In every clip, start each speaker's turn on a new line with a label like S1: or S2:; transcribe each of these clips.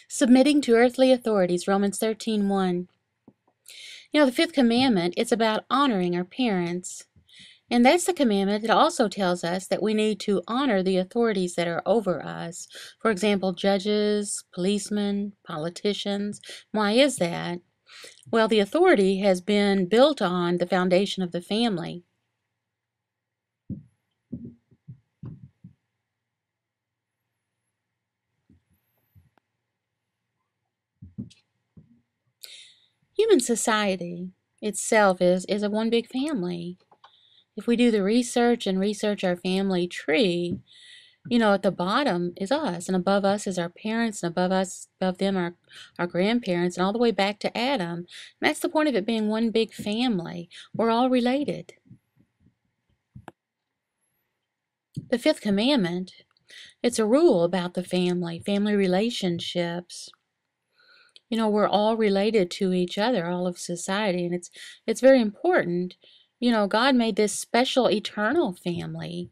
S1: Submitting to earthly authorities, Romans 13:1. The fifth commandment, it's about honoring our parents. And that's the commandment. It also tells us that we need to honor the authorities that are over us. For example, judges, policemen, politicians. Why is that? Well, the authority has been built on the foundation of the family. Human society itself is a one big family. If we do the research and research our family tree, at the bottom is us, and above us is our parents, and above them our grandparents, and all the way back to Adam. And that's the point of it being one big family. We're all related. The fifth commandment, it's a rule about the family relationships. We're all related to each other, all of society, and it's very important. God made this special eternal family,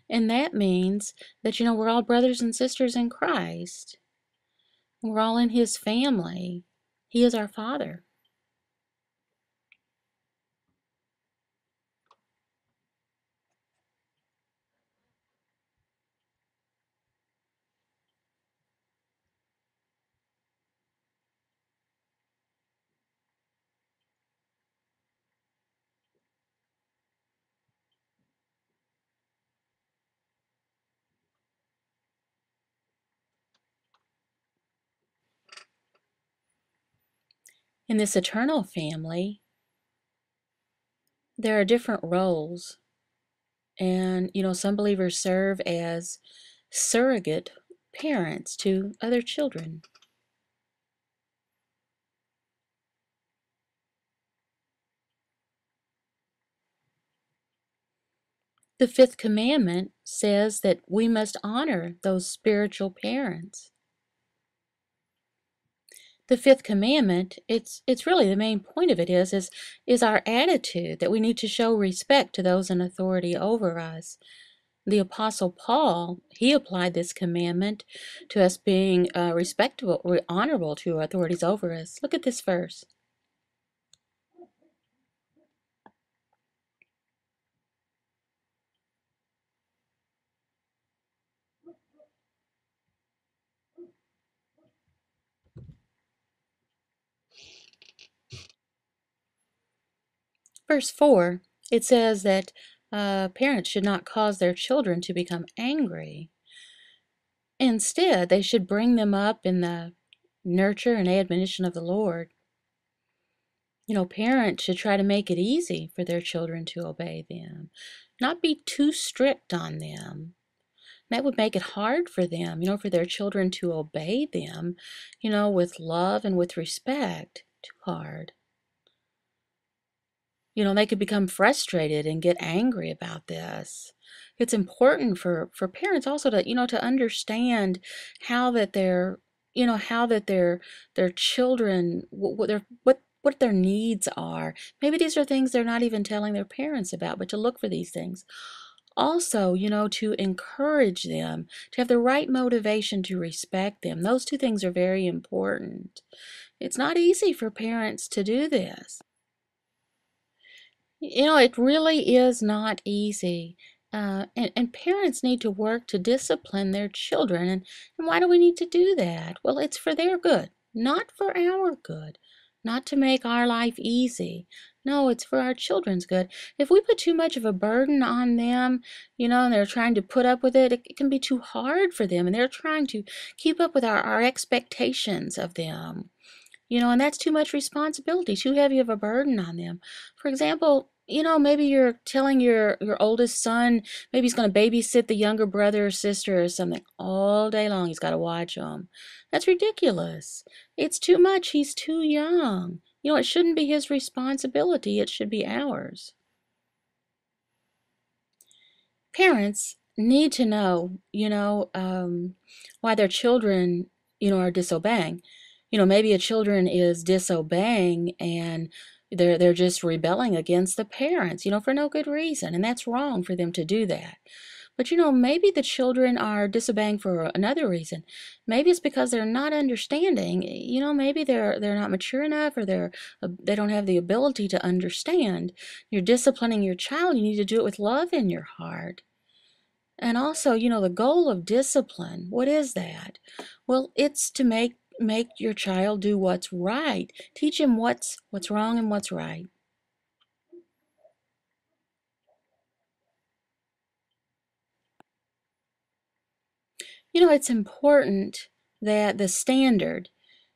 S1: and that means that we're all brothers and sisters in Christ. We're all in His family. He is our Father. In this eternal family, there are different roles. And, some believers serve as surrogate parents to other children. The fifth commandment says that we must honor those spiritual parents. The fifth commandment, it's really the main point of it is our attitude, that we need to show respect to those in authority over us. The Apostle Paul, he applied this commandment to us being respectable or honorable to authorities over us. Look at this verse. Verse 4, it says that parents should not cause their children to become angry. Instead, they should bring them up in the nurture and admonition of the Lord. Parents should try to make it easy for their children to obey them, not be too strict on them. That would make it hard for them, for their children to obey them, with love and with respect. Too hard. They could become frustrated and get angry about this. It's important for parents also to, to understand how that their children, what their needs are. Maybe these are things they're not even telling their parents about, but to look for these things. Also, to encourage them, to have the right motivation to respect them. Those two things are very important. It's not easy for parents to do this. It really is not easy. And parents need to work to discipline their children. And why do we need to do that? Well, it's for their good, not for our good, not to make our life easy. No, it's for our children's good. If we put too much of a burden on them, and they're trying to put up with it, it can be too hard for them. And they're trying to keep up with our expectations of them. And that's too much responsibility, too heavy of a burden on them. For example, maybe you're telling your oldest son, maybe he's going to babysit the younger brother or sister or something all day long. He's got to watch them. That's ridiculous. It's too much. He's too young. It shouldn't be his responsibility. It should be ours. Parents need to know, why their children, are disobeying. Maybe a children is disobeying and they're just rebelling against the parents, for no good reason, and that's wrong for them to do that. But maybe the children are disobeying for another reason. Maybe it's because they're not understanding. Maybe they're not mature enough, or they don't have the ability to understand. You're disciplining your child. You need to do it with love in your heart. And also, the goal of discipline, what is that? Well, it's to make your child do what's right. Teach him what's wrong and what's right. It's important that the standard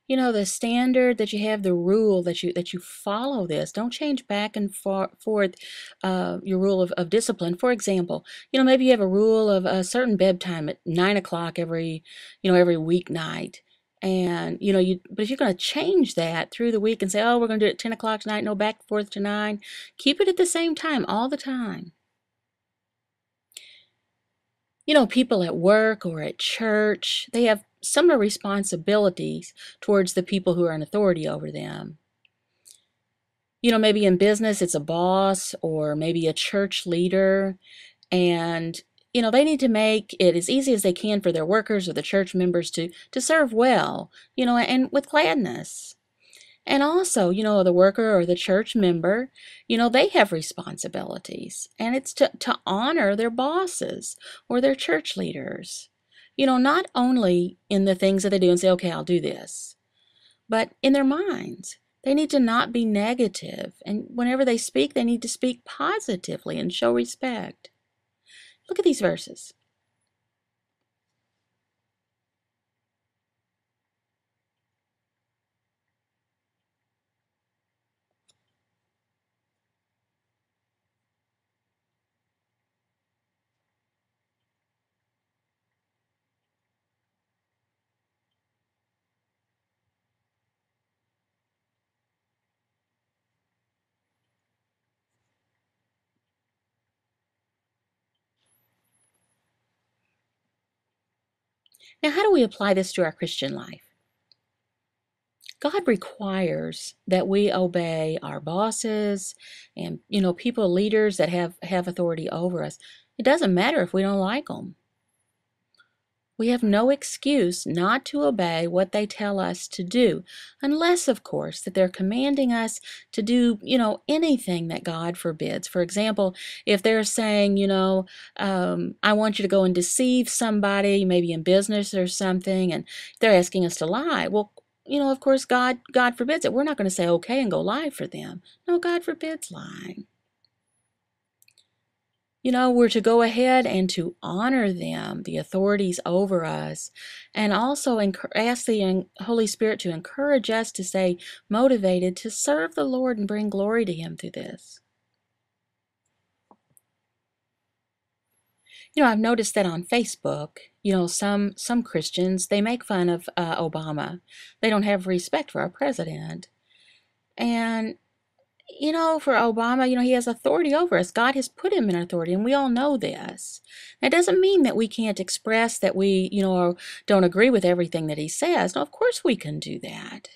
S1: that you have, the rule that you follow this. Don't change back and forth your rule of discipline. For example, maybe you have a rule of a certain bedtime at 9 o'clock every weeknight. And but if you're going to change that through the week and say, oh, we're going to do it at 10 o'clock tonight, no back and forth to 9, keep it at the same time all the time. People at work or at church, they have similar responsibilities towards the people who are in authority over them. Maybe in business, it's a boss or maybe a church leader, and they need to make it as easy as they can for their workers or the church members to serve well, and with gladness. And also, the worker or the church member, they have responsibilities. And it's to honor their bosses or their church leaders. Not only in the things that they do and say, okay, I'll do this, but in their minds. They need to not be negative. And whenever they speak, they need to speak positively and show respect. Look at these verses. Now, how do we apply this to our Christian life? God requires that we obey our bosses and, people, leaders that have authority over us. It doesn't matter if we don't like them. We have no excuse not to obey what they tell us to do, unless, of course, that they're commanding us to do, anything that God forbids. For example, if they're saying, I want you to go and deceive somebody, maybe in business or something, and they're asking us to lie. Well, of course, God forbids it. We're not going to say okay and go lie for them. No, God forbids lying. We're to go ahead and to honor them, the authorities over us, and also ask the Holy Spirit to encourage us to stay motivated to serve the Lord and bring glory to Him through this. I've noticed that on Facebook, some Christians, they make fun of Obama. They don't have respect for our president. And for Obama, he has authority over us. God has put him in authority, and we all know this. That doesn't mean that we can't express that we, don't agree with everything that he says. No, of course we can do that.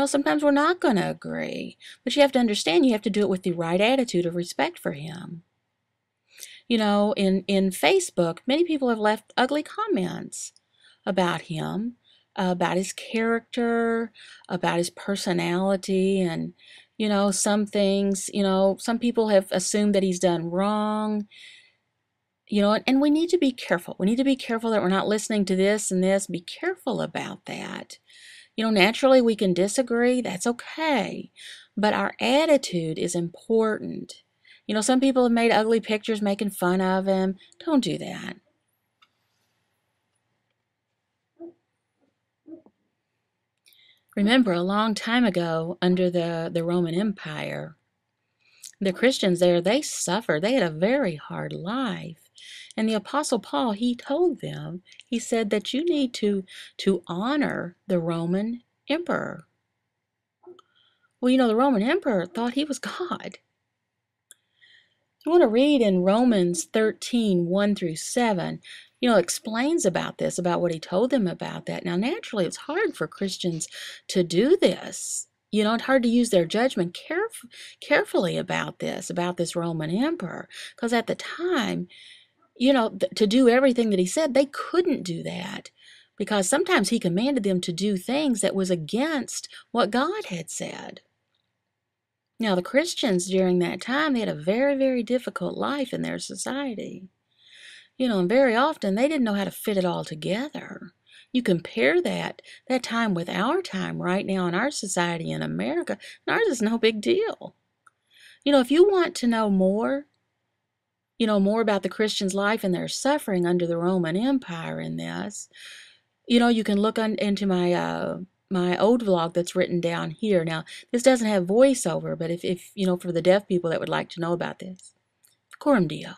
S1: Sometimes we're not going to agree, but you have to understand you have to do it with the right attitude of respect for him. In Facebook, many people have left ugly comments about him, about his character, about his personality, and some things, some people have assumed that he's done wrong, and we need to be careful. We need to be careful that we're not listening to this and this. Be careful about that. Naturally we can disagree. That's okay. But our attitude is important. Some people have made ugly pictures making fun of him. Don't do that. Remember, a long time ago, under the Roman Empire, the Christians there, they suffered. They had a very hard life. And the Apostle Paul, he told them, he said that you need to honor the Roman emperor. Well, the Roman emperor thought he was God. You want to read in Romans 13, 1 through 7, explains about this, about what he told them about that. Now, naturally, it's hard for Christians to do this. It's hard to use their judgment carefully about this Roman emperor, because at the time, to do everything that he said. They couldn't do that because sometimes he commanded them to do things that was against what God had said. Now, the Christians during that time, they had a very, very difficult life in their society. And very often they didn't know how to fit it all together. You compare that time with our time right now in our society in America, and ours is no big deal. If you want to know more, more about the Christians' life and their suffering under the Roman Empire in this, you can look into my old vlog that's written down here. Now, this doesn't have voiceover, but if for the deaf people that would like to know about this, coram deo.